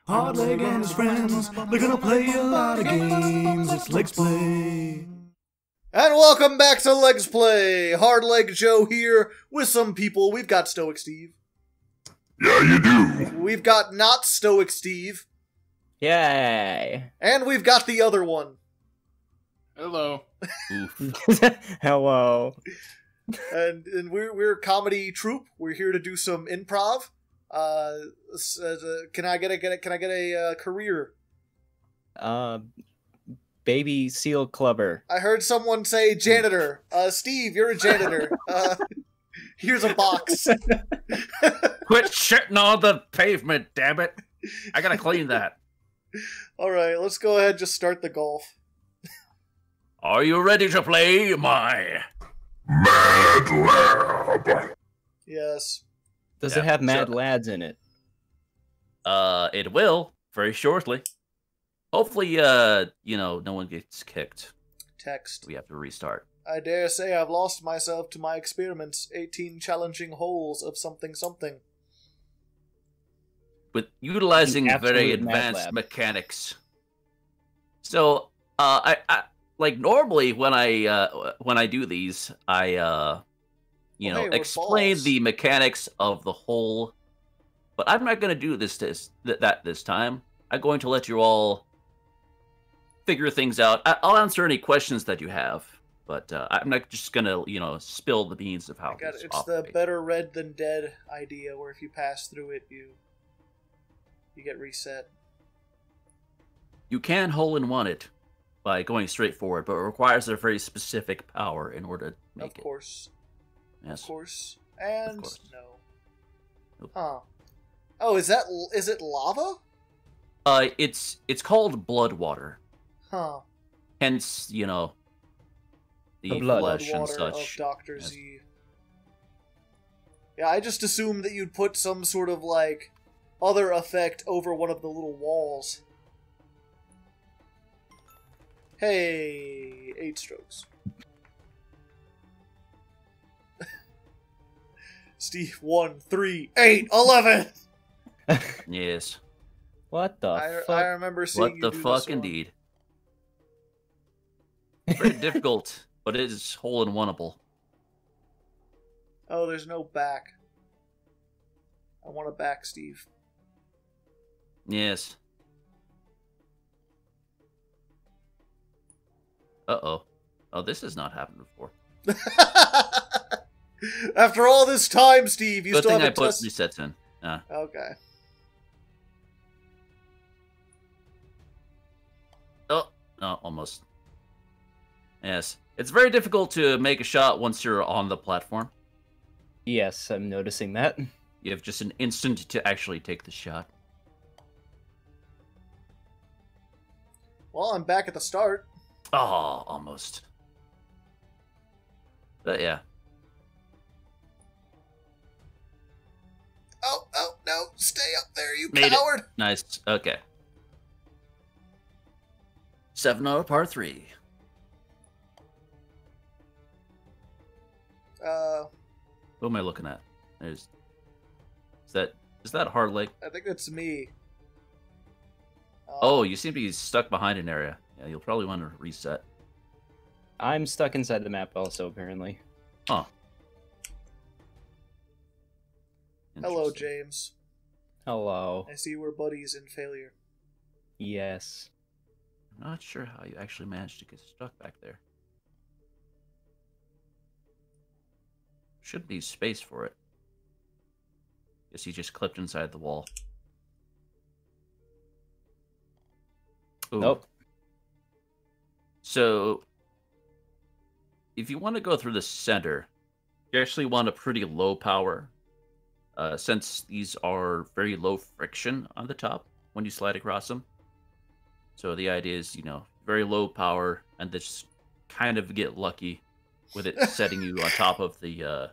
Hardleg and his friends, they're gonna play a lot of games. It's Legsplay. And welcome back to Legsplay. Hardleg Joe here with some people. We've got Stoic Steve. Yeah, you do. We've got not Stoic Steve. Yay. And we've got the other one. Hello. Hello. And we're a comedy troupe. We're here to do some improv. Can I get a career? Baby seal clubber. I heard someone say janitor. Steve, you're a janitor. Here's a box. Quit shitting on the pavement, damn it. I gotta clean that. Alright, let's go ahead and just start the golf. Are you ready to play my Mad Lab. Yes. Does Yeah, it have mad sure. lads in it? It will, very shortly. Hopefully, no one gets kicked. Text. We have to restart. I dare say I've lost myself to my experiments. 18 challenging holes of something something. With utilizing The very absolute mad advanced lab. mechanics. So, I like normally when I do these, I hey, we're explain balls. the mechanics of the hole. But I'm not going to do this time. I'm going to let you all figure things out. I'll answer any questions that you have, but I'm not just going to, spill the beans of how I got this it. It's the operates. better red than dead idea, where if you pass through it, you get reset. You can hole-in-one it by going straight forward, but it requires a very specific power in order to make Of course. it. Yes. Of course. And course. no. Nope. Huh. Oh, is it lava? It's called blood water. Huh. Hence, the blood. flesh and Water of such. Dr. Yes. Z. Yeah, I just assumed that you'd put some sort of, other effect over one of the little walls. Hey, 8 strokes. Steve, 1, 3, 8, 11! Yes. What the I fuck? remember seeing What you the do fuck, this one. indeed. Very difficult, but it is hole-in-oneable. Oh, there's no back. I want a back, Steve. Yes. Uh-oh. Oh, this has not happened before. After all this time, Steve, you Good still thing I haven't put tested. resets in. Okay. Oh, almost. Yes. It's very difficult to make a shot once you're on the platform. Yes, I'm noticing that. You have just an instant to actually take the shot. Well, I'm back at the start. Oh, almost. But yeah. Oh, no, stay up there, you Made it. coward! Nice. Okay. 7 out of par 3. What am I looking at? Is that Hardleg? I think that's me. Oh, you seem to be stuck behind an area. Yeah, you'll probably want to reset. I'm stuck inside the map also, apparently. Huh. Hello, Interesting. James. Hello. I see we're buddies in failure. Yes. I'm not sure how you actually managed to get stuck back there. Should be space for it. Guess he just clipped inside the wall. Ooh. Nope. So, if you want to go through the center, you actually want a pretty low power, since these are very low friction on the top when you slide across them. So the idea is, very low power, and just kind of get lucky with it setting you on top of the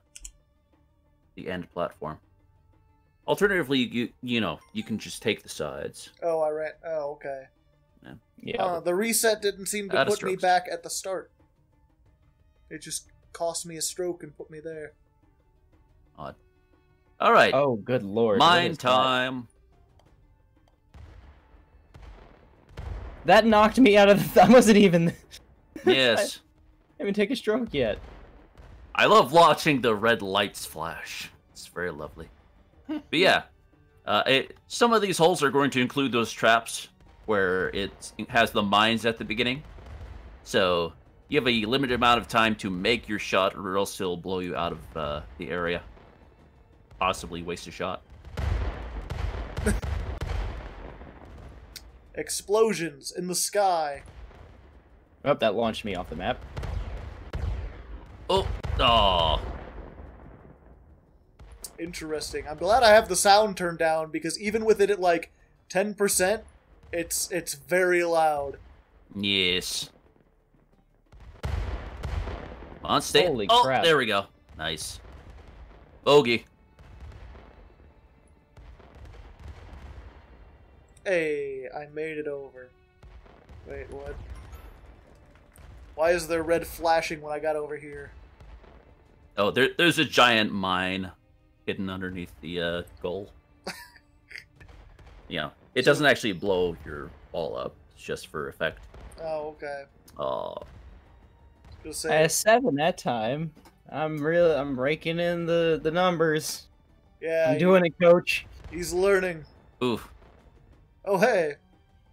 end platform. Alternatively, you can just take the sides. Oh, I ran. Oh, okay. Yeah. The reset didn't seem to Out of put me strokes. back at the start. It just cost me a stroke and put me there. Odd. All right. Oh, good lord. what Mine is that? time. That knocked me out of the... I wasn't even... Yes. I didn't even take a stroke yet. I love watching the red lights flash. It's very lovely. But yeah, some of these holes are going to include those traps where it has the mines at the beginning. So you have a limited amount of time to make your shot, or else it'll blow you out of the area. Possibly waste a shot. Explosions in the sky. Oh, that launched me off the map. Oh, oh. Interesting. I'm glad I have the sound turned down, because even with it at like 10%, it's very loud. Yes. On stage. Holy Oh, crap. there we go. Nice. Bogey. Hey, I made it over. Wait, what? Why is there red flashing when I got over here? Oh, there's a giant mine hidden underneath the goal. Yeah, it doesn't actually blow your ball up. It's just for effect. Oh, okay. Oh, Just I say, had 7 that time. I'm raking in the numbers. yeah, I'm doing it, coach. he's learning. oof. Oh, hey,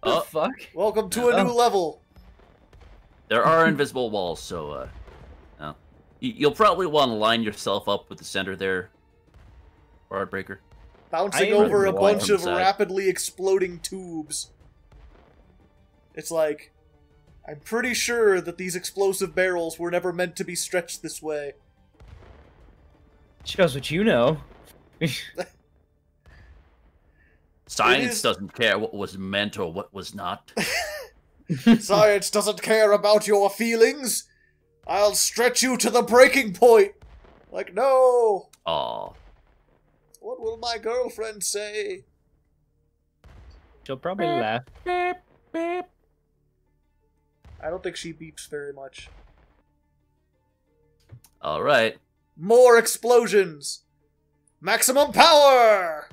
The Oh, fuck? welcome to a new level. there are invisible walls, so no. You'll probably want to line yourself up with the center there, Heartbreaker. Bouncing I over really a want bunch from of the side. rapidly exploding tubes. It's like, I'm pretty sure that these explosive barrels were never meant to be stretched this way. Shows what you know. Science is- doesn't care what was meant or what was not. Science doesn't care about your feelings. I'll stretch you to the breaking point. Like, no. Aw. What will my girlfriend say? She'll probably laugh. I don't think she beeps very much. All right. More explosions. Maximum power.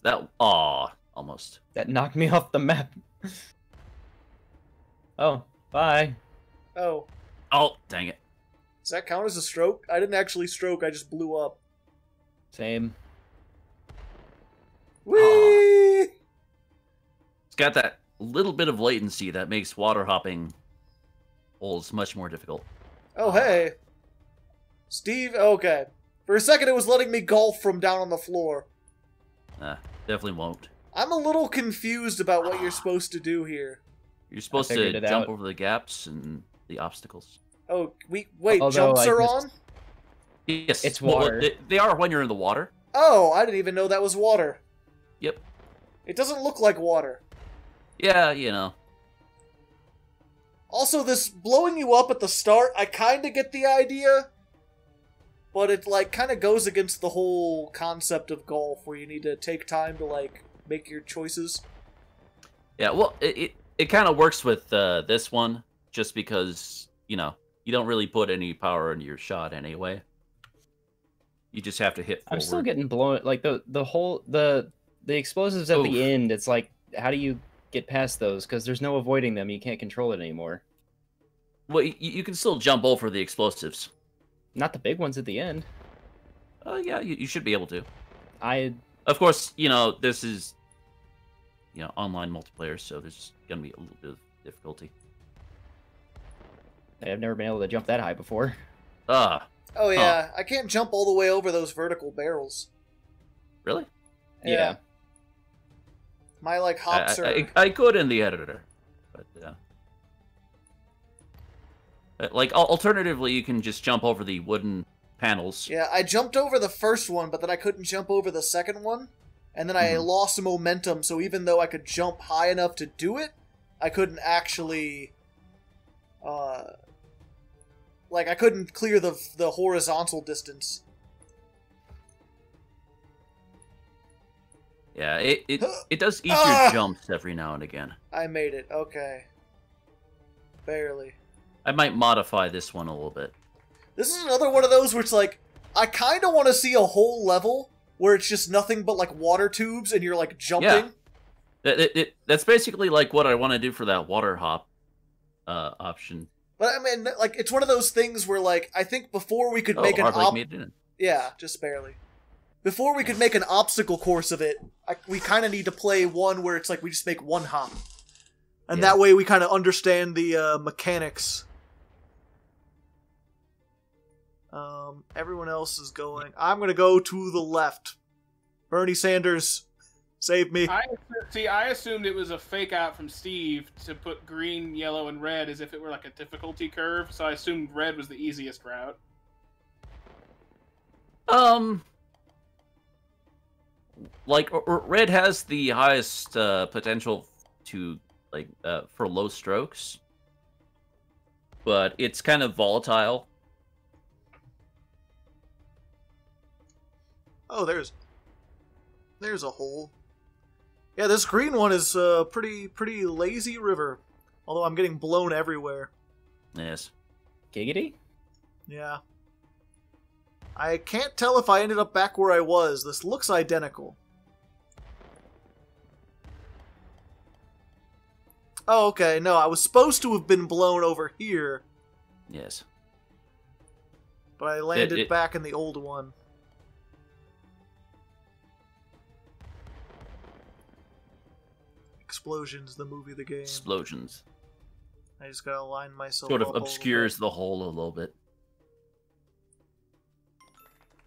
That. Aw. Almost. That knocked me off the map. Oh, bye. Oh, Oh, dang it. does that count as a stroke? I didn't actually stroke, I just blew up. Same. Whee! It's got that little bit of latency that makes water hopping holes much more difficult. Oh, hey. Steve, okay. For a second it was letting me golf from down on the floor. Definitely won't. I'm a little confused about what you're supposed to do here. You're supposed to figured it jump out. over the gaps and the obstacles. Oh, wait, Although jumps I are just- on? Yes. It's well, water. they are when you're in the water. Oh, I didn't even know that was water. Yep. It doesn't look like water. Yeah, you know. Also, this blowing you up at the start, I kind of get the idea, but it, like, kind of goes against the whole concept of golf, where you need to take time to, like, make your choices. Yeah, well, it kind of works with this one, just because, you know, you don't really put any power into your shot anyway. You just have to hit forward. I'm still getting blown. Like the explosives at Oof. the end. It's like, how do you get past those? Because there's no avoiding them. You can't control it anymore. Well, you can still jump over the explosives. Not the big ones at the end. Yeah, you should be able to. Of Of course, you know, this is, you know, online multiplayer, so there's gonna be a little bit of difficulty. I've never been able to jump that high before. Ah, Oh, yeah, I can't jump all the way over those vertical barrels. really? Yeah. My, like, hops are... I could in the editor, but like alternatively, you can just jump over the wooden panels. Yeah, I jumped over the first one, but then I couldn't jump over the second one. And then I lost momentum, so even though I could jump high enough to do it, I couldn't actually... like, I couldn't clear the horizontal distance. Yeah, it does eat Ah! your jumps every now and again. I made it, okay. Barely. I might modify this one a little bit. This is another one of those where it's like, I kind of want to see a whole level where it's just nothing but, like, water tubes and you're, like, jumping. That's basically like what I want to do for that water hop option. But I mean, like, it's one of those things where, like, I think before we could make an Hardleg made it in. Yeah, just barely. Before we could make an obstacle course of it, we kind of need to play one where it's like we just make one hop. And that way we kind of understand the mechanics. Everyone else is going. I'm going to go to the left. Bernie Sanders, save me. I assumed it was a fake out from Steve to put green, yellow, and red as if it were like a difficulty curve, so I assumed red was the easiest route. Like, red has the highest potential to, like, for low strokes. But it's kind of volatile. Oh, there's a hole. Yeah, this green one is a pretty lazy river. Although I'm getting blown everywhere. Yes. Giggity? Yeah. I can't tell if I ended up back where I was. This looks identical. Oh, okay. No, I was supposed to have been blown over here. Yes. But I landed back in the old one. Explosions, the movie, the game. Explosions. I just gotta line myself Sort up of a obscures the hole a little bit.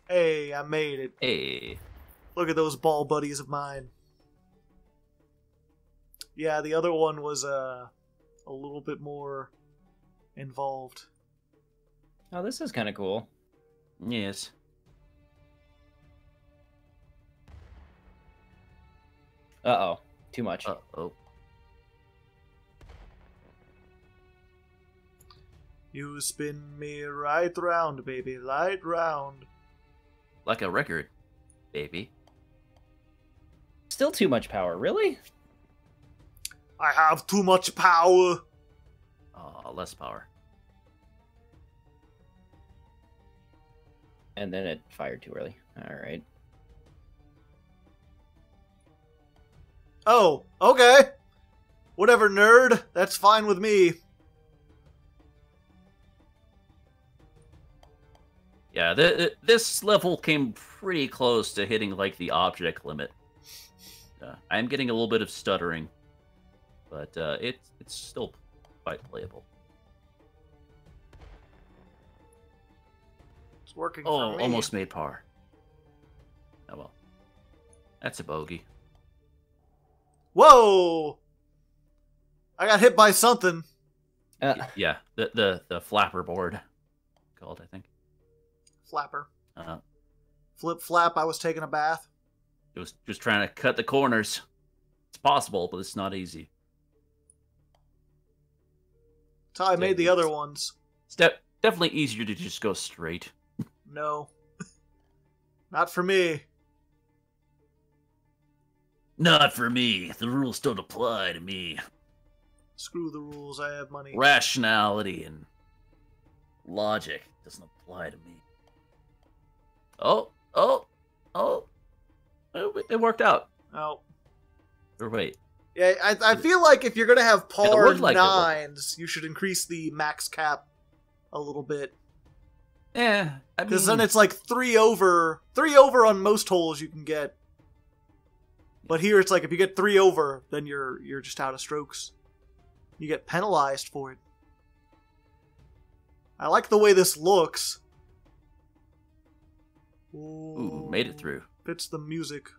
Hey, I made it. Hey. Look at those ball buddies of mine. Yeah, the other one was a little bit more involved. Oh, this is kind of cool. Yes. Uh-oh. Too much. Uh-oh. You spin me right round, baby, right round. Like a record, baby. Still too much power, really? I have too much power. Oh, less power. And then it fired too early. Alright. Oh, okay. Whatever, nerd. That's fine with me. Yeah, this level came pretty close to hitting, like, the object limit. I'm getting a little bit of stuttering, but it's still quite playable. It's working Oh, for me. almost made par. Oh well. That's a bogey. Whoa! I got hit by something. Yeah, the flapper board called, I think. Flapper. Uh, Flip flap, I was taking a bath. it was just trying to cut the corners. It's possible, but it's not easy. That's how I made the other ones. It's definitely easier to just go straight. No. Not for me. Not for me. The rules don't apply to me. Screw the rules, I have money. Rationality and logic doesn't apply to me. Oh. It worked out. Oh. Or wait. Yeah, I feel like if you're going to have par looked like it. nines, you should increase the max cap a little bit. Yeah. Because then it's like 3 over. 3 over on most holes you can get. But here it's like if you get 3 over, then you're just out of strokes. You get penalized for it. I like the way this looks. Ooh, made it through. Fits the music.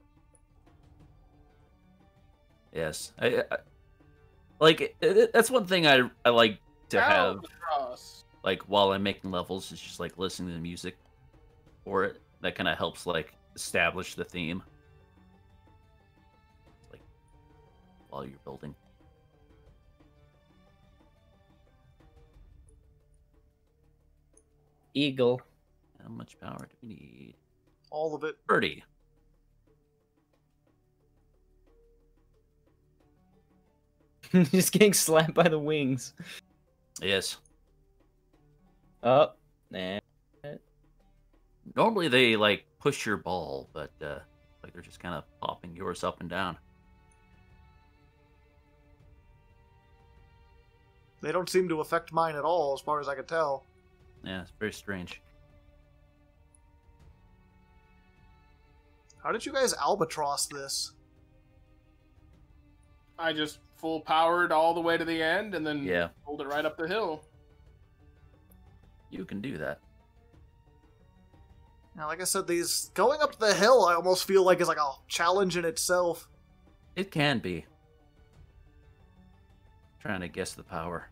Yes. I like that's one thing I like to have, ALBATROSS. like, while I'm making levels, is just like listening to the music for it. That kind of helps, like, establish the theme, like, while you're building. Eagle. How much power do we need? All of it. 30. Just getting slapped by the wings. Yes. Oh, nah. Normally they, like, push your ball, but like they're just kind of popping yours up and down. They don't seem to affect mine at all, as far as I can tell. Yeah, it's very strange. How did you guys albatross this? I just full powered all the way to the end and then pulled it right up the hill. You can do that. Now, like I said, these going up the hill, I almost feel like is like a challenge in itself. It can be. Trying to guess the power.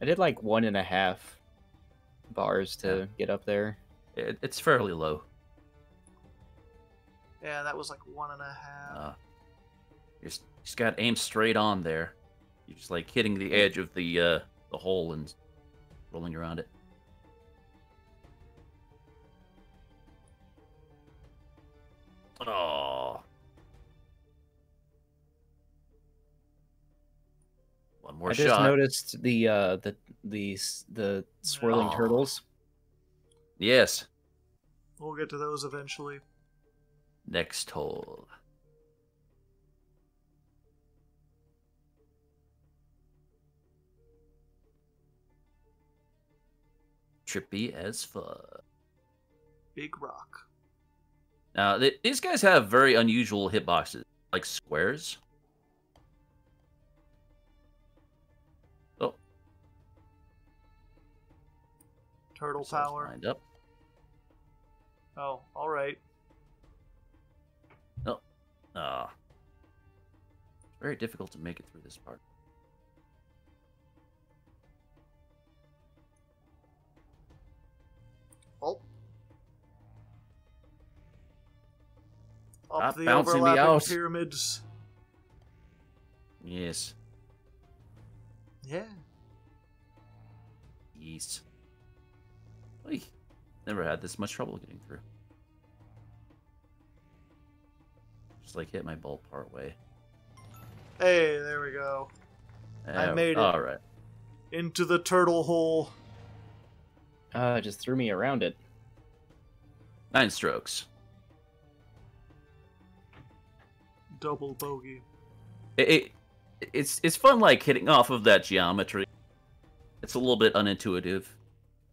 I did like 1.5 bars to get up there. It's fairly low. Yeah, that was like 1.5. You just got to aim straight on there. You're just like hitting the edge of the hole and rolling around it. Oh. One more shot. I just noticed the swirling turtles. Yes. We'll get to those eventually. Next hole. Trippy as fuck. Big rock. Now, these guys have very unusual hitboxes, like squares. Oh. Turtle power. Lined up. Oh, alright. Oh. Very difficult to make it through this part. Oh. Up Stop the bouncing me overlapping out. pyramids. Yes. Yeah. Yes. Oy. Never had this much trouble getting through. Just like hit my bolt part way. Hey, there we go. I made it. Alright. Into the turtle hole. It just threw me around it. 9 strokes. Double bogey. It's fun, like hitting off of that geometry. It's a little bit unintuitive.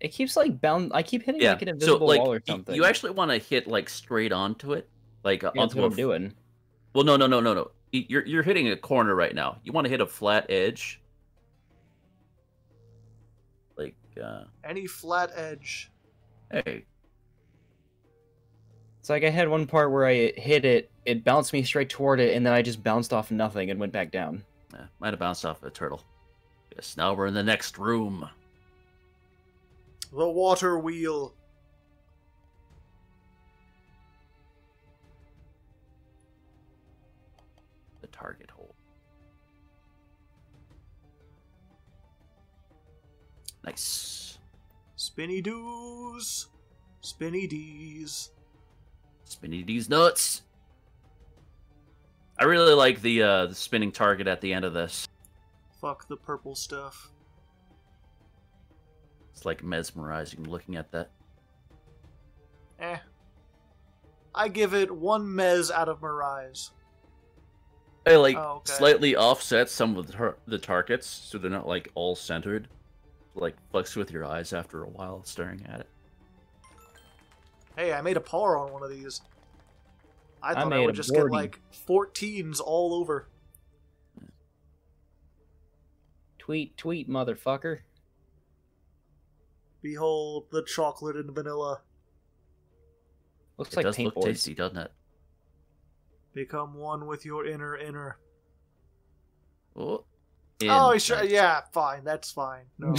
It keeps like I keep hitting like an invisible wall or something. You actually want to hit like straight onto it, like That's onto what I'm doing. Well, no. You're hitting a corner right now. You want to hit a flat edge. Like Any flat edge. Hey. It's like I had one part where I hit it, it bounced me straight toward it, and then I just bounced off nothing and went back down. Might have bounced off a turtle. Yes, now we're in the next room. The water wheel. The target hole. Nice. Spinny doos. Spinny D's. Spinny D's nuts. I really like the spinning target at the end of this. Fuck the purple stuff. It's like mesmerizing looking at that. I give it 1 mez out of Mirage. I slightly offset some of the targets so they're not like all centered. Like fucks with your eyes after a while staring at it. Hey, I made a par on one of these. I thought I made would a just get birdie. like 14s all over. Tweet, motherfucker. Behold the chocolate and vanilla. Looks It like does look paintboard. tasty, doesn't it? Become one with your inner. Oh, Sure, yeah, fine. That's fine. No,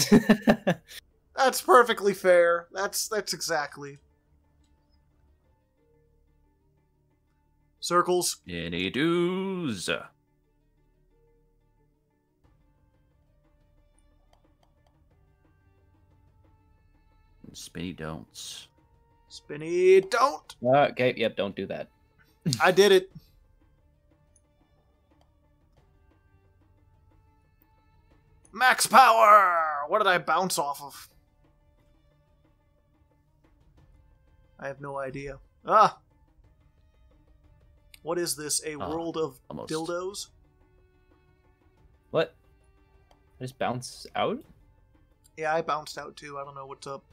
that's perfectly fair. That's exactly. Circles. Any doos. Spinny don'ts. Spinny don't. Okay, yep, don't do that. I did it. Max power! What did I bounce off of? I have no idea. Ah! What is this? A world of almost. dildos? What? I just bounce out? Yeah, I bounced out too. I don't know what's up.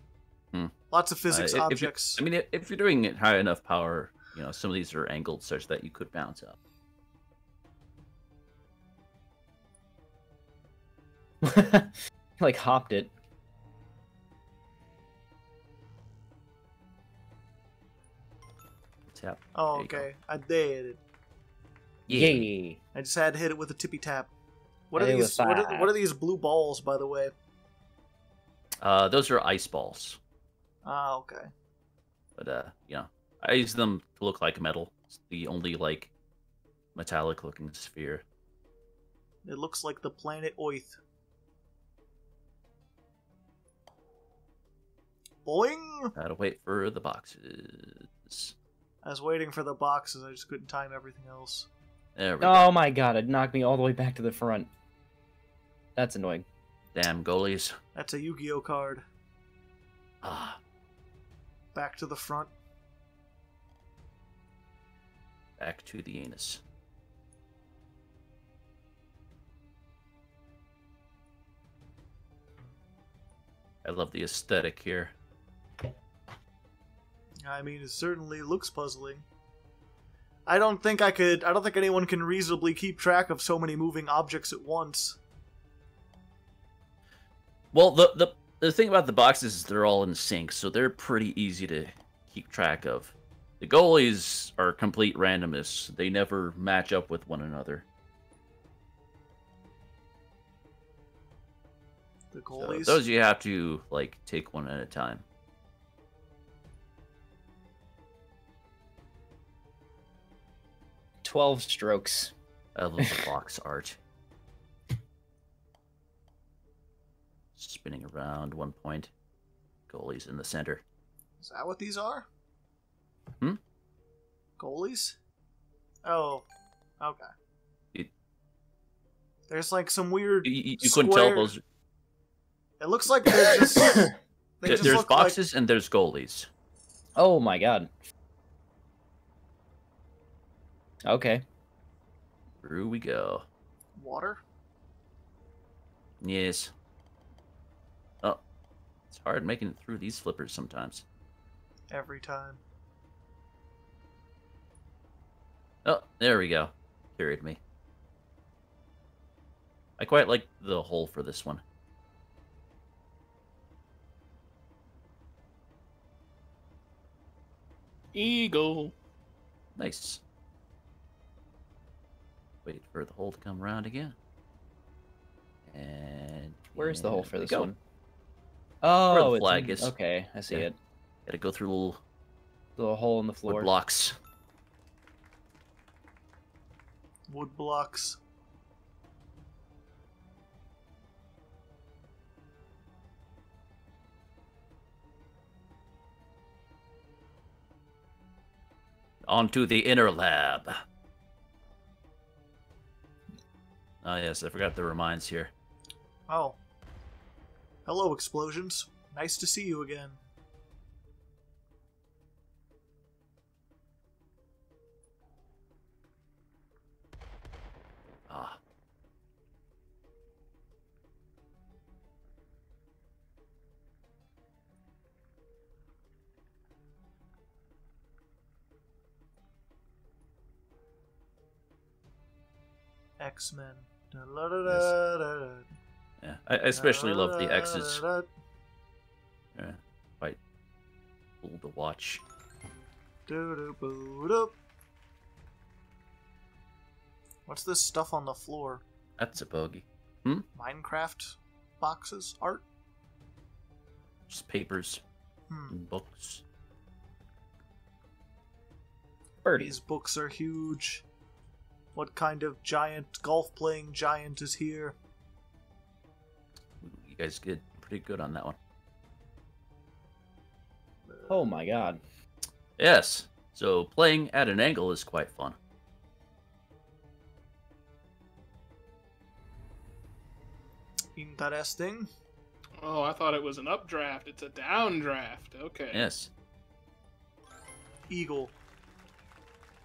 Hmm. Lots of physics objects. If you're doing it high enough power, some of these are angled such that you could bounce up. Like hopped it. Tap. Oh, There you go. okay. I did. Yay! I just had to hit it with a tippy tap. What I are did these? with What five. are these blue balls, by the way? Those are ice balls, Ah, okay. but I use them to look like metal. It's the only metallic-looking sphere. It looks like the planet Oith. Boing! Gotta wait for the boxes. I was waiting for the boxes. I just couldn't time everything else. There we go. Oh my god, it knocked me all the way back to the front. That's annoying. Damn goalies. That's a Yu-Gi-Oh card. Ah, Back to the front. back to the anus. I love the aesthetic here. I mean, it certainly looks puzzling. I don't think anyone can reasonably keep track of so many moving objects at once. Well, the thing about the boxes is they're all in sync, so they're pretty easy to keep track of. The goalies are complete randomness. They never match up with one another. The So goalies. those you have to take one at a time. 12 strokes. I love the box art. Spinning around 1 point. Goalies in the center. Is that what these are? Hmm? Goalies? Oh, okay. It- There's some weird. You couldn't tell square- those. It looks like they're just. They just There's look like- boxes and there's goalies. Oh my god. Okay. Through we go. Water? Yes. Oh, it's hard making it through these flippers sometimes. Every time. Oh, there we go. Carried me. I quite like the hole for this one. Eagle. Nice. Wait for the hole to come around again. And Where's the hole here for we this go. one? Oh, the it's flag is. okay. I see Yeah. it. Gotta go through little The hole in the wood floor. blocks. Wood blocks. Onto the inner lab. Oh yes, I forgot there were mines here. Oh. Hello, explosions. Nice to see you again. Ah. X-Men. Da-la-da-da-da-da. Yeah, I especially love the X's. Da-da-da-da-da. Yeah, quite cool to watch. Do-do-boo-doo. What's this stuff on the floor? That's a bogey. Minecraft boxes? Art? Just papers Hmm. and books. Birdie. These books are huge. What kind of giant, golf-playing giant is here? You guys did pretty good on that one. Oh my god. Yes. So playing at an angle is quite fun. Interesting. Oh, I thought it was an updraft. It's a downdraft. Okay. Yes. Eagle.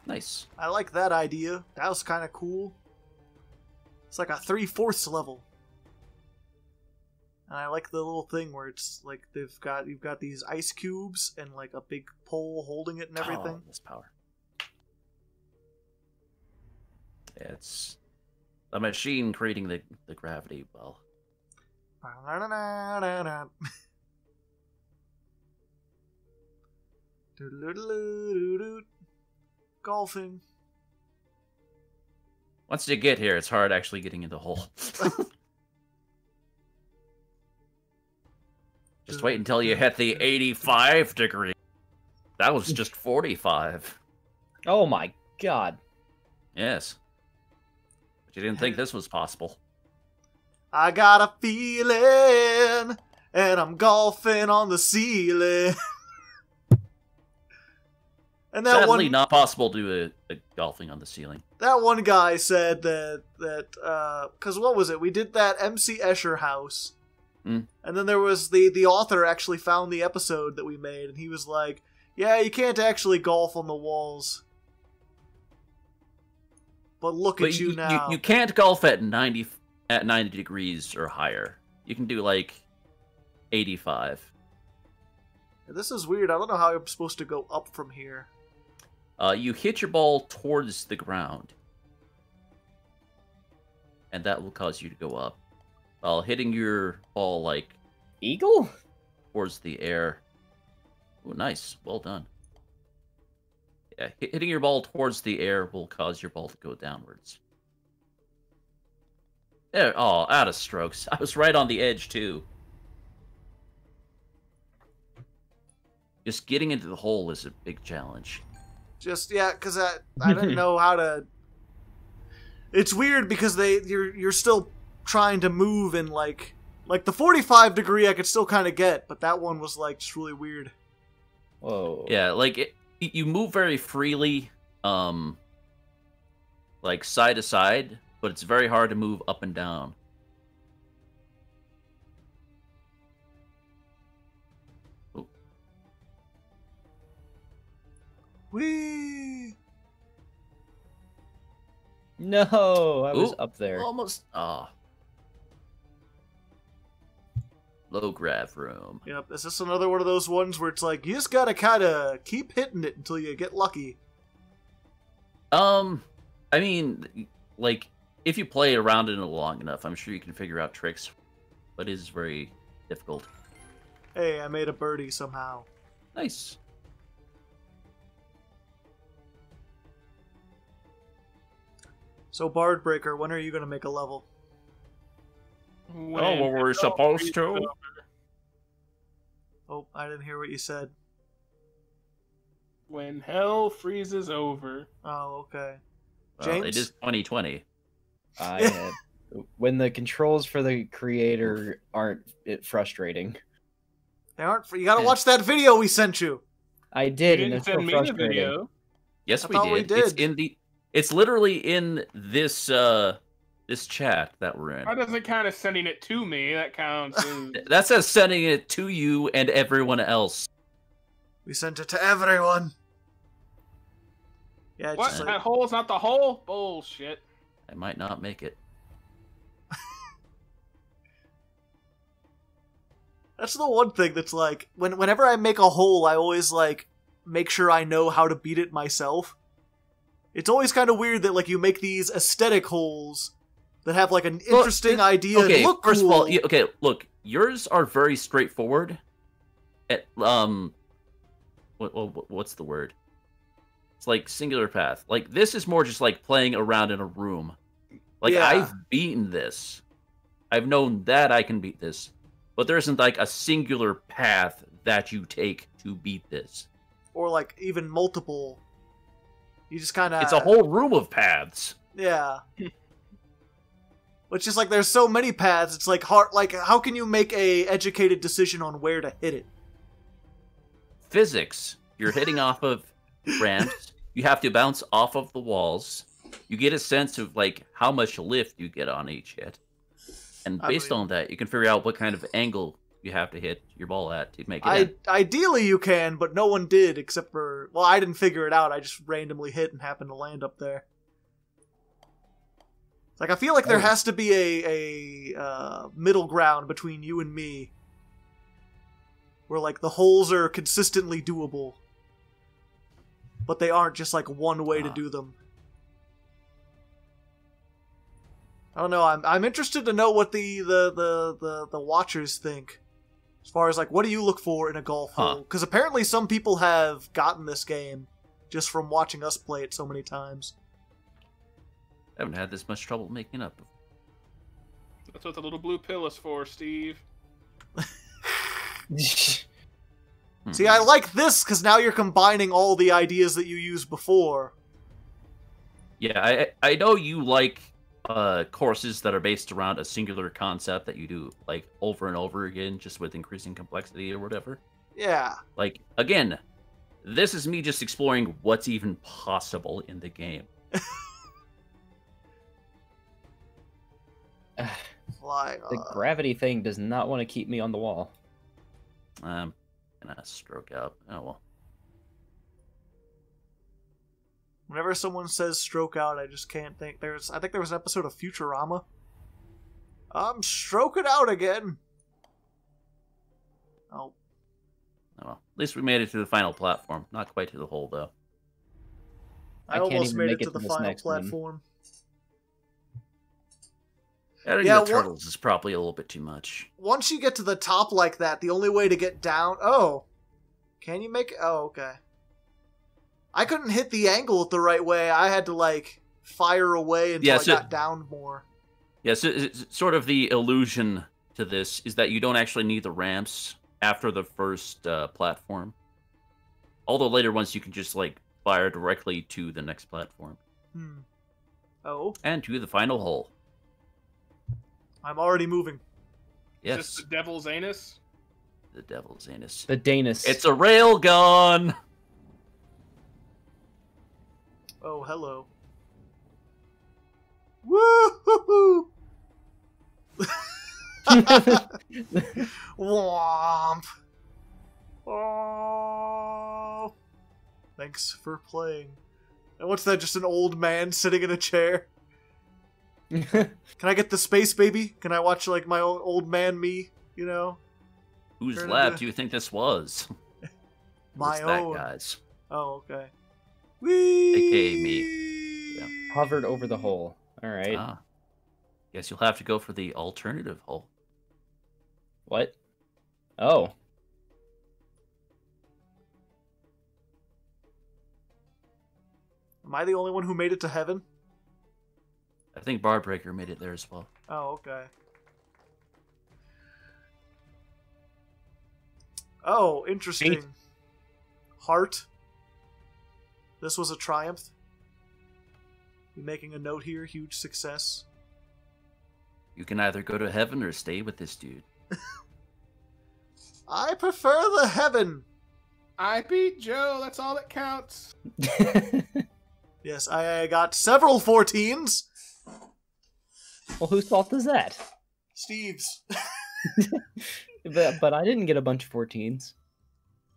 Nice. I like that idea. That was kind of cool. It's like a 3/4 level. And I like the little thing where it's like you've got these ice cubes and like a big pole holding it and everything. Oh, this power. Yeah, it's a machine creating the gravity well. Golfing. Once you get here, it's hard actually getting in the hole. Just wait until you hit the 85 degree. That was just 45. Oh my god. Yes. But you didn't think this was possible. I got a feeling, and I'm golfing on the ceiling. And that Sadly, not possible to do a golfing on the ceiling. That one guy said that because what was it? We did that MC Escher house. Mm. And then there was the author actually found the episode that we made, and he was like, yeah, you can't actually golf on the walls. But look at you now. You can't golf at 90 degrees or higher. You can do like 85. This is weird. I don't know how I'm supposed to go up from here. You hit your ball towards the ground. And that will cause you to go up. While hitting your ball, like, Eagle? towards the air. Oh, nice. Well done. Yeah, hitting your ball towards the air will cause your ball to go downwards. There, oh, out of strokes. I was right on the edge, too. Just getting into the hole is a big challenge. Just, yeah, because I didn't know how to... It's weird because you're still trying to move in, like the 45 degree I could still kind of get, but that one was, like, just really weird. Whoa. Yeah, like, you move very freely, like, side to side, but it's very hard to move up and down. Oh. Whee! No, I was Ooh, up there. Almost. Ah. Low grav room. Yep, is this another one of those ones where it's like, you just gotta kind of keep hitting it until you get lucky? I mean, like, if you play around in it long enough, I'm sure you can figure out tricks, but it is very difficult. Hey, I made a birdie somehow. Nice. So, Bard Breaker, when are you gonna make a level? When well, we're supposed to. Oh, I didn't hear what you said. When hell freezes over. Oh, okay. Well, James? it is 2020. I had, when the controls for the creator aren't frustrating. They aren't. You gotta watch that video we sent you. I did, You and didn't it's so send me the frustrating. video. Yes, I we thought did. we It's did. in the. It's literally in this this chat that we're in. That doesn't count as sending it to me. That counts as... That says sending it to you and everyone else. We sent it to everyone. Yeah, it's What? just That like, hole's not the hole? Bullshit. I might not make it. that's the one thing that's like, whenever I make a hole, I always like make sure I know how to beat it myself. It's always kind of weird that like you make these aesthetic holes that have like an interesting idea. Okay, and look first cool. of all, okay, look, yours are very straightforward. What's the word? It's like singular path. Like this is more just like playing around in a room. Like Yeah. I've beaten this. I've known that I can beat this, but there isn't like a singular path that you take to beat this. Or like even multiple. You just kind of. It's a whole room of paths. Yeah. Which is like there's so many paths. It's like hard. Like how can you make a educated decision on where to hit it? Physics. You're hitting off of ramps. You have to bounce off of the walls. You get a sense of like how much lift you get on each hit, and based on that, you can figure out what kind of angle you have to hit your ball at to make it in. Ideally you can, but no one did except for. Well, I didn't figure it out. I just randomly hit and happened to land up there. Like, I feel like there has to be a middle ground between you and me. Where, like, the holes are consistently doable. But they aren't just, like, one way to do them. I don't know, I'm interested to know what the watchers think. As far as, like, what do you look for in a golf hole? Because apparently some people have gotten this game just from watching us play it so many times. I haven't had this much trouble making up. That's what the little blue pill is for, Steve. See, I like this because now you're combining all the ideas that you used before. Yeah, I know you like courses that are based around a singular concept that you do like over and over again, just with increasing complexity or whatever. Yeah. Like, again, this is me just exploring what's even possible in the game. The gravity thing does not want to keep me on the wall. Gonna stroke out. Oh well. Whenever someone says stroke out, I just can't think. I think there was an episode of Futurama. I'm stroking out again. Oh. Oh well. At least we made it to the final platform. Not quite to the hole, though. I almost made it to the final platform. Adding the turtles is probably a little bit too much. Once you get to the top like that, the only way to get down... Oh. Can you make it? Oh, okay. I couldn't hit the angle the right way. I had to, like, fire away until I got down more. Yeah, so it's sort of the illusion to this is that you don't actually need the ramps after the first platform. All the later ones you can just, like, fire directly to the next platform. Oh. And to the final hole. I'm already moving. Yes. Is this the devil's anus? The devil's anus. The Danus. It's a railgun! Oh, hello. Woo-hoo-hoo! Womp. Oh. Thanks for playing. And what's that, just an old man sitting in a chair? Can I get the space baby? Can I watch, like, my old man me, you know? Whose lab do you think this was? My own. That guy's. Oh, okay. Whee! AKA me. Yeah. Hovered over the hole. Alright. Guess you'll have to go for the alternative hole. What? Oh. Am I the only one who made it to heaven? I think Barbreaker made it there as well. Oh, okay. Oh, interesting. Heart. This was a triumph. Be making a note here. Huge success. You can either go to heaven or stay with this dude. I prefer the heaven. I beat Joe. That's all that counts. Yes, I got several 14s. Well, whose fault is that? Steve's. But I didn't get a bunch of 14s.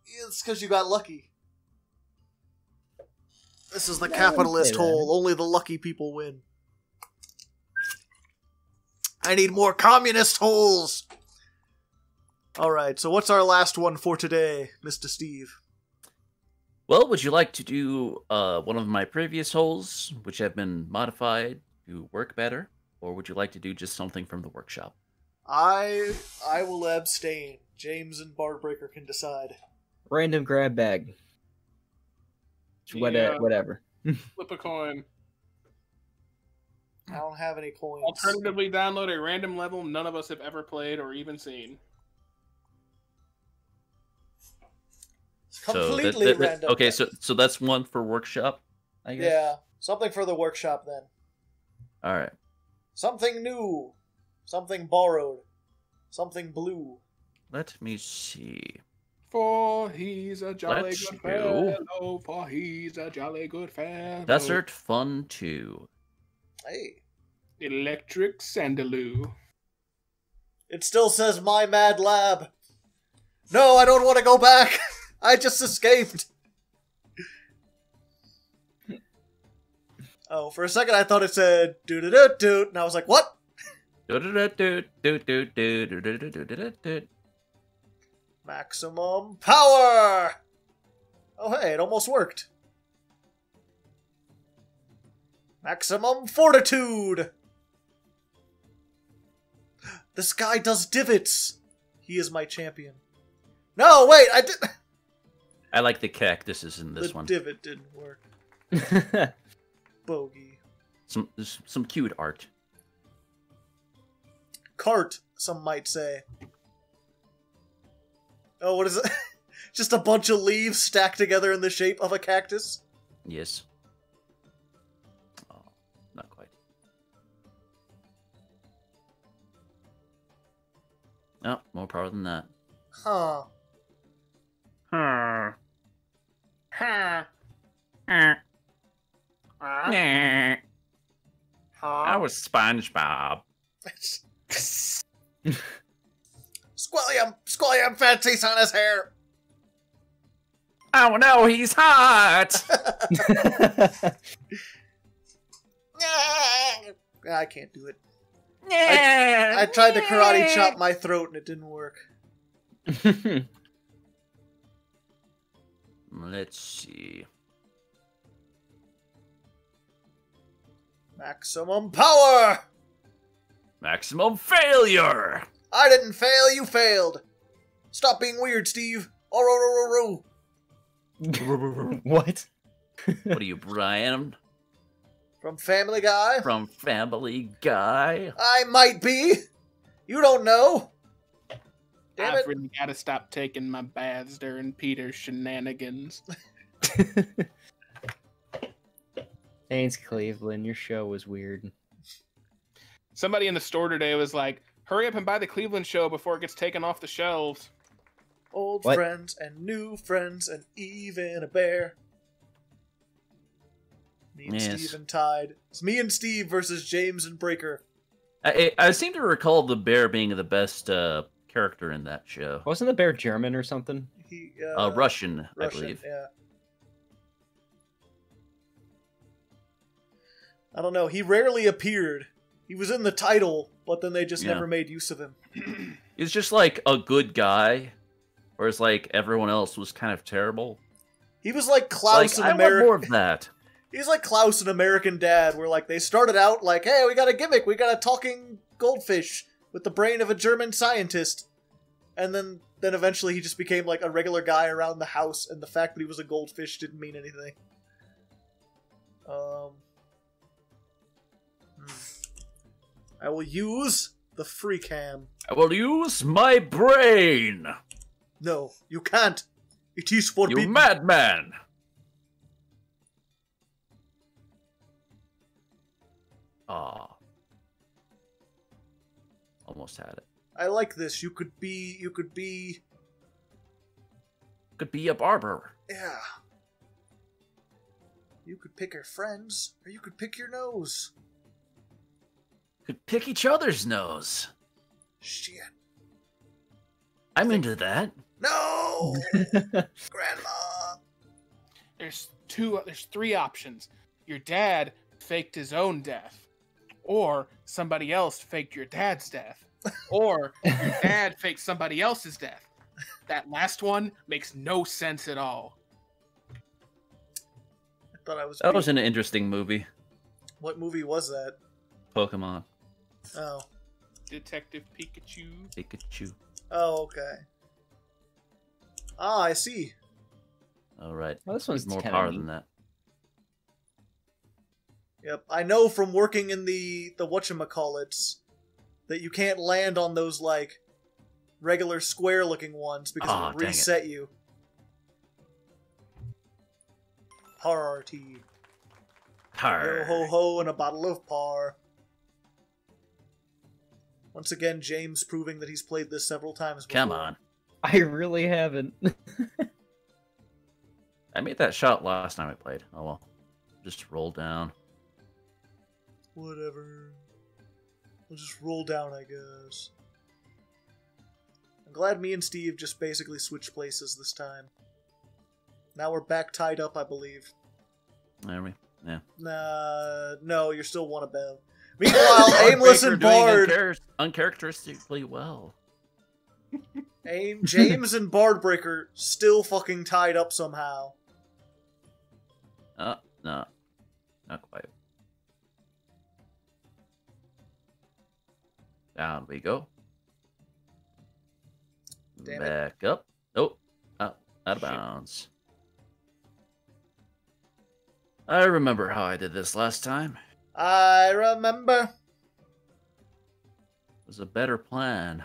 It's because you got lucky. This is the capitalist hole. Only the lucky people win. I need more communist holes! Alright, so what's our last one for today, Mr. Steve? Well, would you like to do one of my previous holes, which have been modified to work better? Or would you like to do just something from the workshop? I will abstain. James and Barbreaker can decide. Random grab bag. Yeah. Whatever. Flip a coin. I don't have any coins. Alternatively, download a random level none of us have ever played or even seen. Completely random. Okay, so that's one for workshop, I guess? Yeah, something for the workshop then. Alright. Something new. Something borrowed. Something blue. Let me see. For he's a jolly Let's good go. fellow. For he's a jolly good fellow. Desert Fun 2. Hey. Electric Sandaloo. It still says My Mad Lab. No, I don't want to go back. I just escaped. Oh, for a second I thought it said doo-doo-doo-doo, and I was like, what? Maximum power! Oh, hey, it almost worked. Maximum fortitude! This guy does divots! He is my champion. No, wait, I did... I like the cactuses in this one. The divot didn't work. Bogey. Some cute art. Cart, some might say. Oh, what is it? Just a bunch of leaves stacked together in the shape of a cactus? Yes. Oh, not quite. Oh, more power than that. Huh. I was SpongeBob. Squilliam fancies on his hair. Oh no, he's hot! I can't do it. I tried to karate chop my throat and it didn't work. Let's see. Maximum power! Maximum failure! I didn't fail, you failed. Stop being weird, Steve. Oh, What? What are you, Brian? From Family Guy? From Family Guy? I might be. You don't know. Damn I've it. really got to stop taking my baths during Peter's shenanigans. Thanks, Cleveland. Your show was weird. Somebody in the store today was like, hurry up and buy the Cleveland show before it gets taken off the shelves. Old What? friends and new friends and even a bear. Me and Yes. Steve and Tide. It's me and Steve versus James and Breaker. I seem to recall the bear being the best character in that show. Wasn't the bear German or something? He Russian, I Russian, believe. yeah. I don't know. He rarely appeared. He was in the title, but then they just Yeah. never made use of him. He's just like a good guy, whereas like everyone else was kind of terrible. He was like Klaus Like, in I want America. more of that. He's like Klaus in American Dad, where like they started out like, hey, we got a gimmick, we got a talking goldfish with the brain of a German scientist, and then eventually he just became like a regular guy around the house, and the fact that he was a goldfish didn't mean anything. I will use the free cam. I will use my brain. No, you can't. It is You forbidden. madman. Ah. Almost had it. I like this. You could be. Could be a barber. Yeah. You could pick your friends, or you could pick your nose. Could pick each other's nose. Shit. I'm into that. No! Grandma! There's three options. Your dad faked his own death, or somebody else faked your dad's death, or your dad faked somebody else's death. That last one makes no sense at all. I thought I was. That was an interesting movie. What movie was that? Pokemon. Oh. Detective Pikachu. Pikachu. Oh, okay. Ah, I see. All right. Well, this one's more kinda power neat. than that. Yep, I know from working in the whatchamacallits that you can't land on those, like, regular square-looking ones because Aw, it'll dang it. reset you. Party. Ho Arr. ho ho and a bottle of par. Once again, James proving that he's played this several times before. Come on. I really haven't. I made that shot last time I played. Oh well. Just roll down. Whatever. We'll just roll down, I guess. I'm glad me and Steve just basically switched places this time. Now we're back tied up, I believe. There we. Yeah. No, you're still one above. Meanwhile, Aimless and Doing Bard... uncharacteristically well. James and Bardbreaker still fucking tied up somehow. No, not quite. Down we go. Damn Back up. Nope. Out of bounds. I remember how I did this last time. I remember. It was a better plan.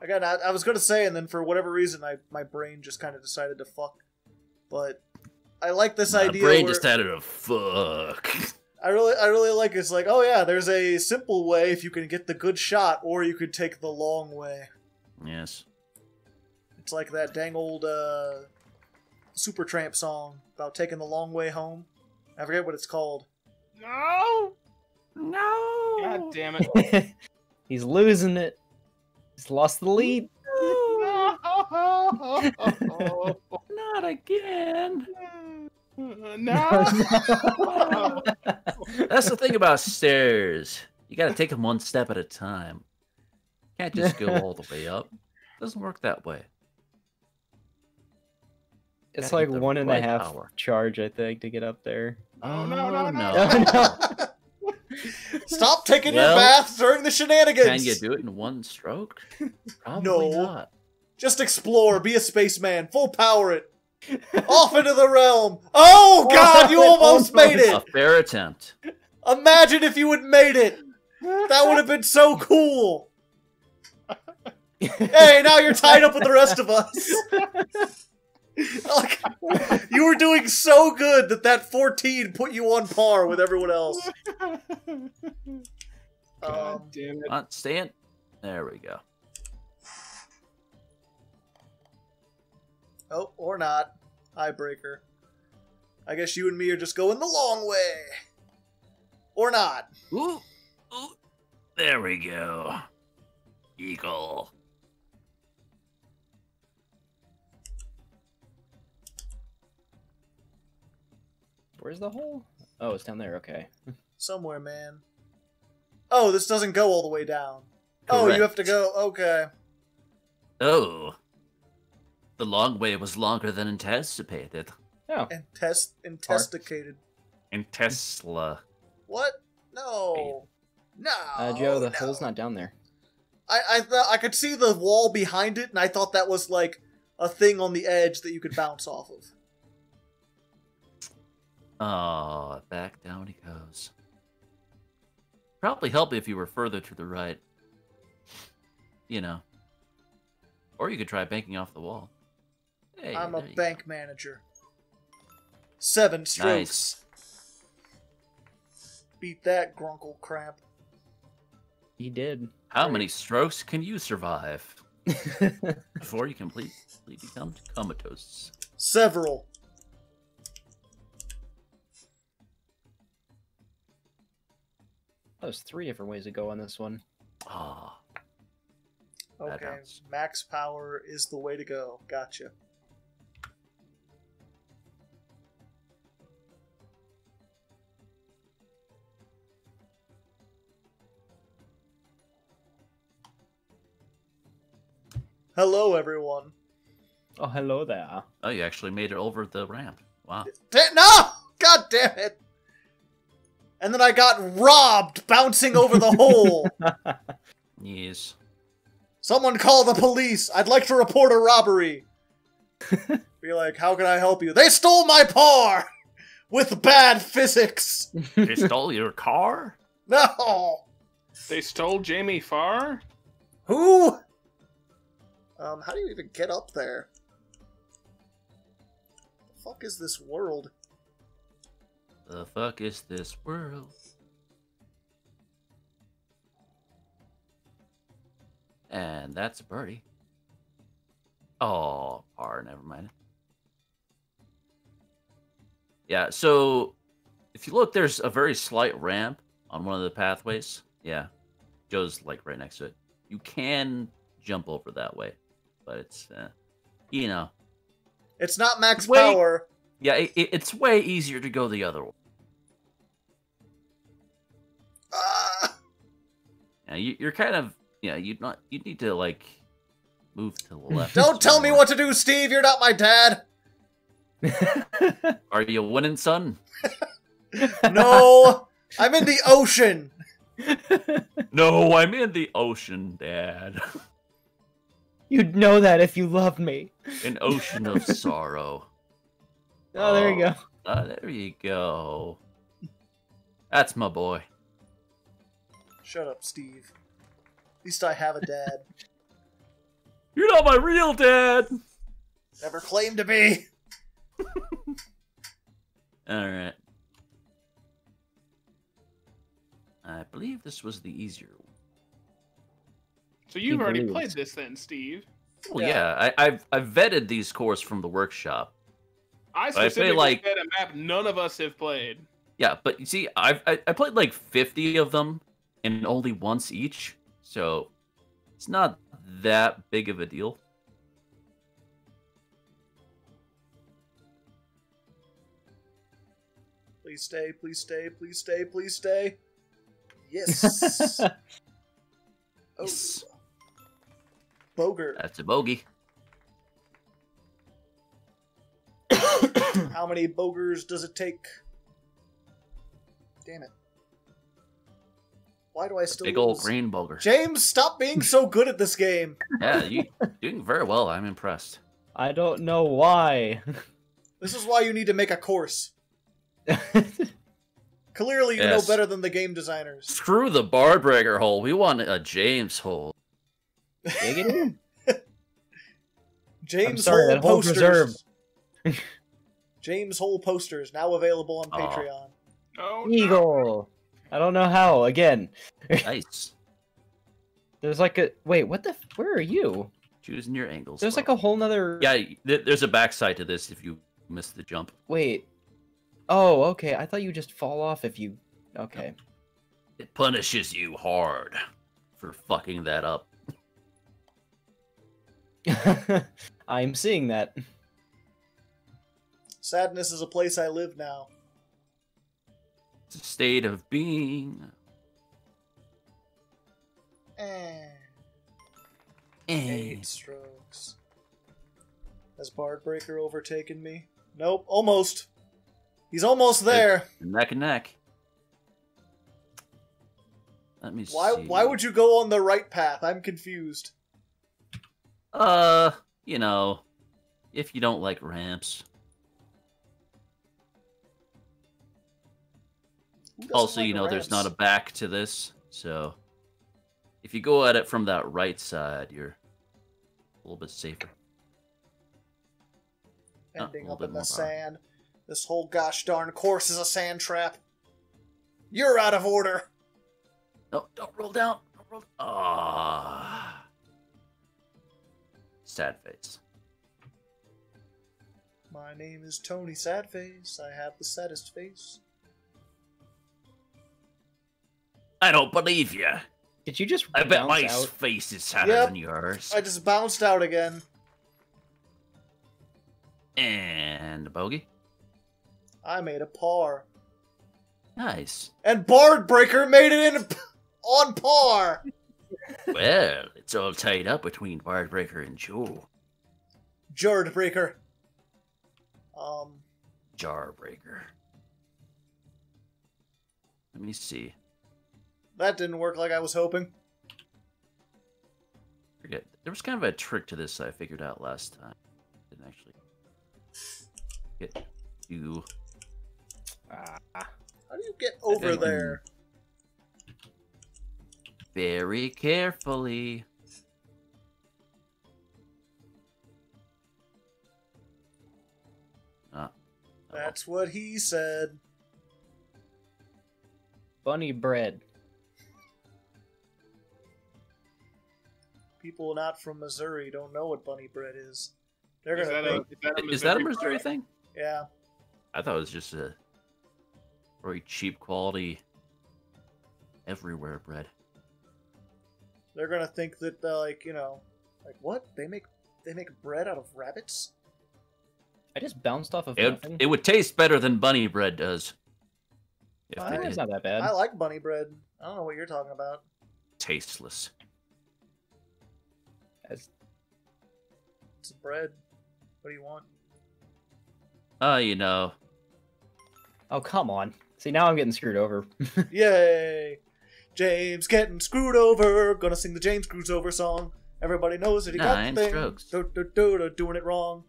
Again, I was going to say, and then for whatever reason, my brain just kind of decided to fuck. But I like this idea. My brain where decided to fuck. I really like it's like, oh yeah, there's a simple way if you can get the good shot, or you could take the long way. Yes. It's like that dang old Supertramp song about taking the long way home. I forget what it's called. No! No! God damn it. He's losing it. He's lost the lead. Not again. No! That's the thing about stairs. You gotta take them one step at a time. Can't just go all the way up. Doesn't work that way. It's Gotta like hit the 1.5 right power. charge, I think, to get up there. Oh, no. Stop taking your Well, baths during the shenanigans! Can you do it in one stroke? Probably No. not. Just explore, be a spaceman, full power it. Off into the realm. Oh god, you almost made A it! fair attempt. Imagine if you had made it! That would have been so cool! Hey, now you're tied up with the rest of us! Like, you were doing so good that 14 put you on par with everyone else. God damn it. Come on, stand. There we go. Oh, or not. Highbreaker. I guess you and me are just going the long way. Or not. Ooh. There we go. Eagle. Where's the hole? Oh, it's down there. Okay. Somewhere, man. Oh, this doesn't go all the way down. Oh, you have to go. Okay. Oh. The long way was longer than anticipated. Oh. Intesticated. In Tesla. What? No. No. Joe, the no. hole's not down there. I thought I could see the wall behind it, and I thought that was like a thing on the edge that you could bounce off of. Oh, back down he goes. Probably help if you were further to the right. You know. Or you could try banking off the wall. Hey, I'm a there you bank manager. 7 strokes. Nice. Beat that, Grunkle Cramp. He did. How many strokes can you survive before you completely become comatose? Several. There's 3 different ways to go on this one. Ah, Okay, bounce. max power is the way to go. Gotcha. Hello, everyone. Oh, hello there. oh, you actually made it over the ramp. Wow. No! God damn it! And then I got robbed bouncing over the hole. Yes. Someone call the police. I'd like to report a robbery. Be like, how can I help you? They stole my par! With bad physics. They stole your car? No! They stole Jamie Farr? Who? How do you even get up there? The fuck is this world? The fuck is this world? And that's a birdie. Oh, par, never mind. Yeah, so if you look, there's a very slight ramp on one of the pathways. Yeah, Joe's like right next to it. You can jump over that way, but it's, you know. It's not max Wait. power. Yeah, it's way easier to go the other way. Yeah, you're kind of you need to like move to the left. Don't tell me what to do, Steve. You're not my dad. Are you winning, son? No, I'm in the ocean. No, I'm in the ocean, Dad. You'd know that if you loved me. An ocean of sorrow. Oh, there you go. There you go. That's my boy. Shut up, Steve. At least I have a dad. You're not my real dad. Never claimed to be. Alright. I believe this was the easier one. So you've already believes. played this then, Steve. Well, yeah, I've vetted these cores from the workshop. I But I specifically like- said a map none of us have played. Yeah, but you see, I played like 50 of them, and only once each, so it's not that big of a deal. Please stay, please stay, please stay, please stay. Yes. Oh. Yes. Boger. That's a bogey. How many bogers does it take? Damn it. Why do I still Big old lose? green boger. James, stop being so good at this game. Yeah, you're doing very well. I'm impressed. I don't know why. This is why you need to make a course. Clearly you Yes. know better than the game designers. Screw the bar breaker hole. We want a James hole. Dig it in. James sorry, Hole that whole posters. James Hole posters now available on Aw. Patreon. Oh, Eagle. I don't know how. Again, Nice. there's like a wait. What the? Where are you? Choosing your angles. There's well. like a whole nother. Yeah, there's a backside to this if you miss the jump. Wait. Oh, okay. I thought you just fall off if you. Okay. It punishes you hard for fucking that up. I'm seeing that. Sadness is a place I live now. It's a state of being. Eh. Eh. 8 strokes. Has Bardbreaker overtaken me? Nope, almost. He's almost there. Neck and neck. Let me see. Why would you go on the right path? I'm confused. You know, if you don't like ramps. Who doesn't Also, like you know, there's not a ramps? back to this, so if you go at it from that right side, you're a little bit safer. Ending a little up bit in the more power. sand. This whole gosh darn course is a sand trap. You're out of order. No, don't roll down. Don't roll. Ah, sad face. My name is Tony Sadface. I have the saddest face. I don't believe you. Did you just? I bet my bounce out? face is sadder Yep. than yours. I just bounced out again. And a bogey. I made a par. Nice. And Bardbreaker made it in on par. Well, it's all tied up between Bardbreaker and Joe. Jardbreaker. Jarbreaker. Let me see. That didn't work like I was hoping. Forget. There was kind of a trick to this I figured out last time. Didn't actually get you. How do you get over didn't- there? Very carefully. Ah. Oh, That's what he said. Bunny bread. People not from Missouri don't know what bunny bread is. They're Is gonna that think, Is that a Missouri Missouri product? thing? yeah. I thought it was just a very cheap quality everywhere bread. They're gonna think that like what? They make bread out of rabbits? I just bounced off of It, nothing. it would taste better than bunny bread does. If they It's did. not that bad. I like bunny bread. I don't know what you're talking about. Tasteless. As- It's bread. What do you want? You know. Oh, come on. See, now I'm getting screwed over. Yay! James getting screwed over. Gonna sing the James Screws Over song. Everybody knows that he got 9 the thing. strokes. Doing it wrong.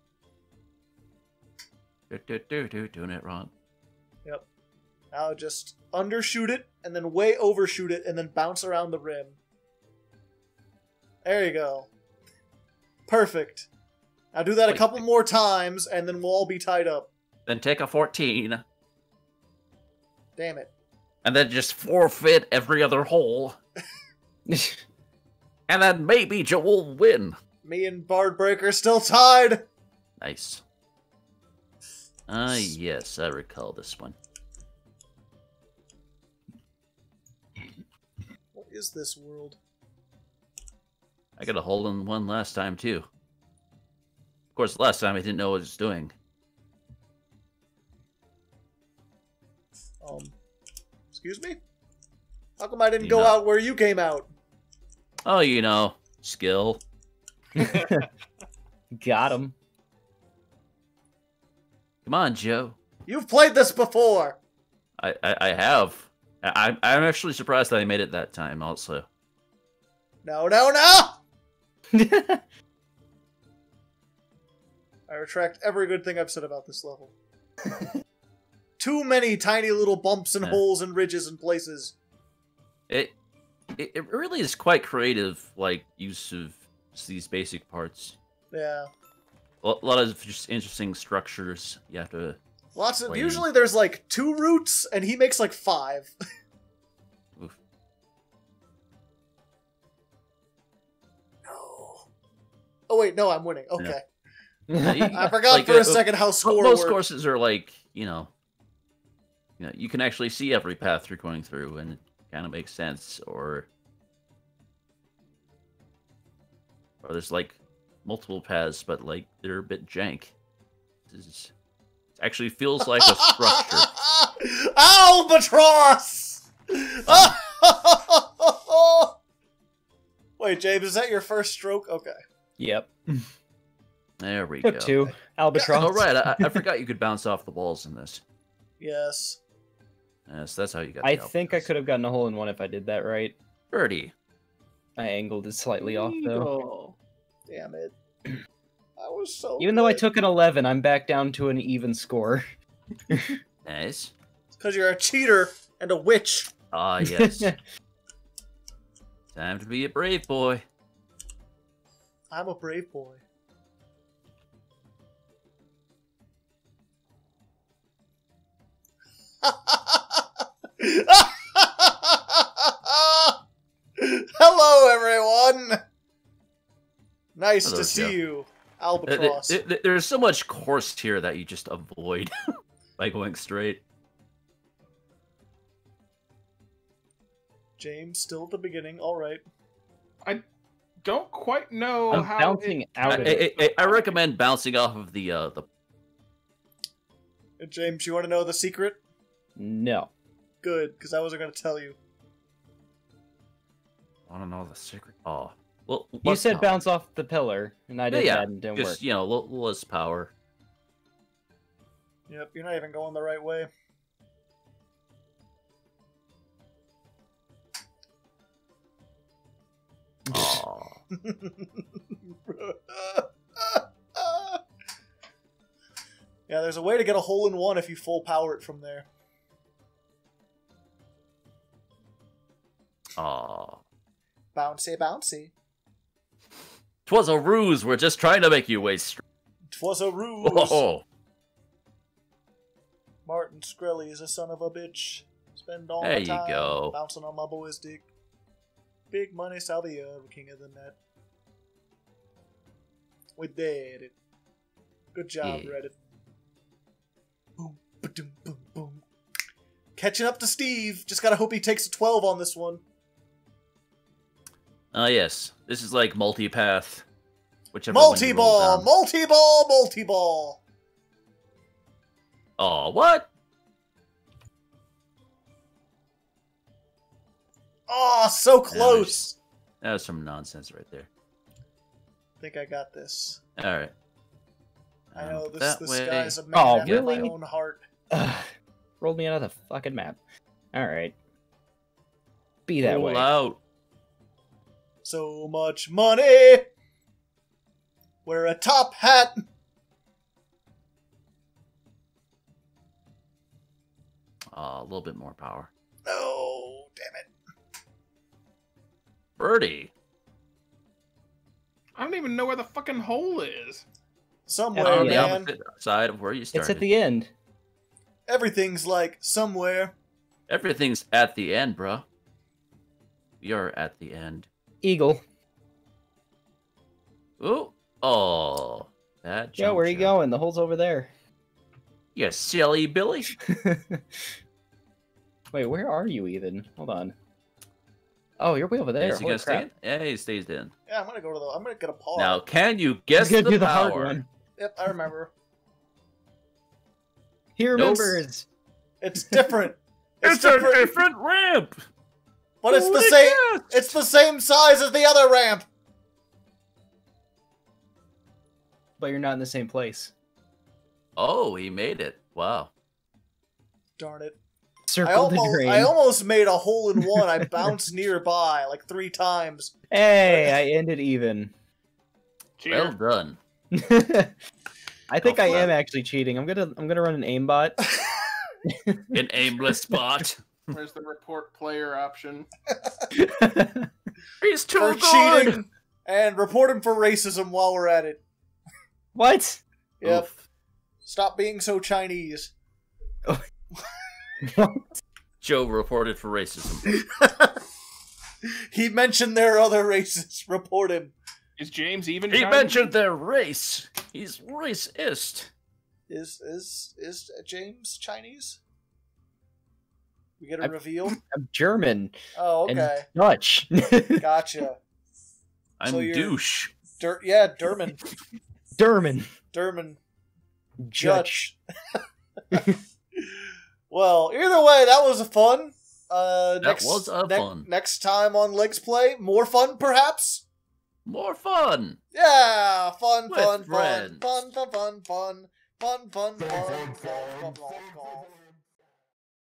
Doing it wrong. Yep. Now just undershoot it, and then way overshoot it, and then bounce around the rim. There you go. Perfect. Now do that a Wait. couple more times, and then we'll all be tied up. Then take a 14. Damn it. And then just forfeit every other hole. And then maybe Joe will win. Me and Bard Breaker still tied. Nice. Ah, yes, I recall this one. What is this world? I got a hole in one last time, too. Of course, last time I didn't know what I was doing. Excuse me? How come I didn't You go know. out where you came out? Oh, you know, skill. Got him. Come on, Joe. You've played this before! I have. I'm actually surprised that I made it that time, also. No, no, no! I retract every good thing I've said about this level. Too many tiny little bumps and Yeah. holes and ridges and places. It really is quite creative, like, use of these basic parts. Yeah. A lot of just interesting structures you have to... Lots of. Lame. Usually there's like 2 routes, and he makes like 5. Oof. No. Oh wait, no, I'm winning. Okay. Yeah, I forgot like, for a second how score most works. courses are like, you know, you can actually see every path you're going through, and it kind of makes sense. Or there's like multiple paths, but like they're a bit jank. It actually feels like a structure. Albatross! Wait, James, is that your first stroke? Okay. Yep. There we go. Took 2. Albatross. Oh right, I forgot you could bounce off the balls in this. Yes. Yes, that's how you got. I the think I albatross. could have gotten a hole in one if I did that right. Birdie. I angled it slightly off, though. Eagle. Damn it. I was so Even though I good. took an 11, I'm back down to an even score. Nice. Because you're a cheater and a witch. Ah yes. Time to be a brave boy. I'm a brave boy. Hello, everyone. Nice Hello, to see Joe. you, Albatross. There's so much course here that you just avoid by going straight. James, still at the beginning. All right. Don't quite know I'm how bouncing it- out of it. I recommend bouncing off of the James, you want to know the secret? No. Good, because I wasn't going to tell you. I don't know the secret. Oh, well, You less said power. bounce off the pillar, and I did Yeah, that and it didn't just work. you know, less power. Yep, you're not even going the right way. Oh, Yeah, there's a way to get a hole in one if you full power it from there. oh. Bouncy, bouncy. 'Twas a ruse. We're just trying to make you waste. 'Twas a ruse. Oh, Martin Shkreli is a son of a bitch. Spend all There my you time go. bouncing on my boy's dick. Big money, Salvia, king of the net. We did it. Good job, Yeah. Reddit. Boom, ba-doom, boom, boom. Catching up to Steve. Just gotta hope he takes a 12 on this one. yes. This is like multi-path. Whichever one you roll Multi-ball, down. multi-ball, multi-ball. Oh, what? Oh, so close. That was some nonsense right there. I think I got this. All right. I know That this way. guy's a man Oh, after my really? own heart. Rolled me out of the fucking map. Alright. Be that Roll way. out. So much money. Wear a top hat. A little bit more power. No, damn it. Birdie. I don't even know where the fucking hole is. Somewhere, Oh, On the man. opposite side of where you started. It's at the end. Everything's like somewhere. Everything's at the end, bro. You're at the end. Eagle. Ooh. Oh. That Joe, where are you jump shot. going? The hole's over there. You silly Billy. Wait, where are you even? Hold on. Oh, you're way over there. Is he Holy gonna stay crap. in? Yeah, he stays in. Yeah, I'm gonna get a paw. Now, can you guess He's gonna the do the power? hard one. Yep, I remember. He remembers. It's different. It's a different ramp. But it's the Holy same. shit. It's the same size as the other ramp. But you're not in the same place. Oh, he made it. Wow. Darn it! Circle the drain. I almost made a hole in one. I bounced nearby like 3 times. Hey, I ended even. Well done. I think Oh, I flat. am actually cheating. I'm gonna run an aimbot. An aimless spot. Where's the report player option? He's too For good. cheating and report him for racism while we're at it. What? Yep. Oof. Stop being so Chinese. What? Joe reported for racism. He mentioned there are other races. Report him. Is James even? He Chinese? mentioned their race. He's racist. Is James Chinese? We get a reveal? I'm German Oh, and okay. Dutch. Gotcha. I'm So you're- douche. Yeah, Durman. German. Judge. Well, either way, that was fun. Fun. Next time on Legsplay, more fun, perhaps? More fun. Yeah, fun, With fun, friends. fun, fun, fun, fun, fun, fun, fun, fun, fun, fun, fun, fun.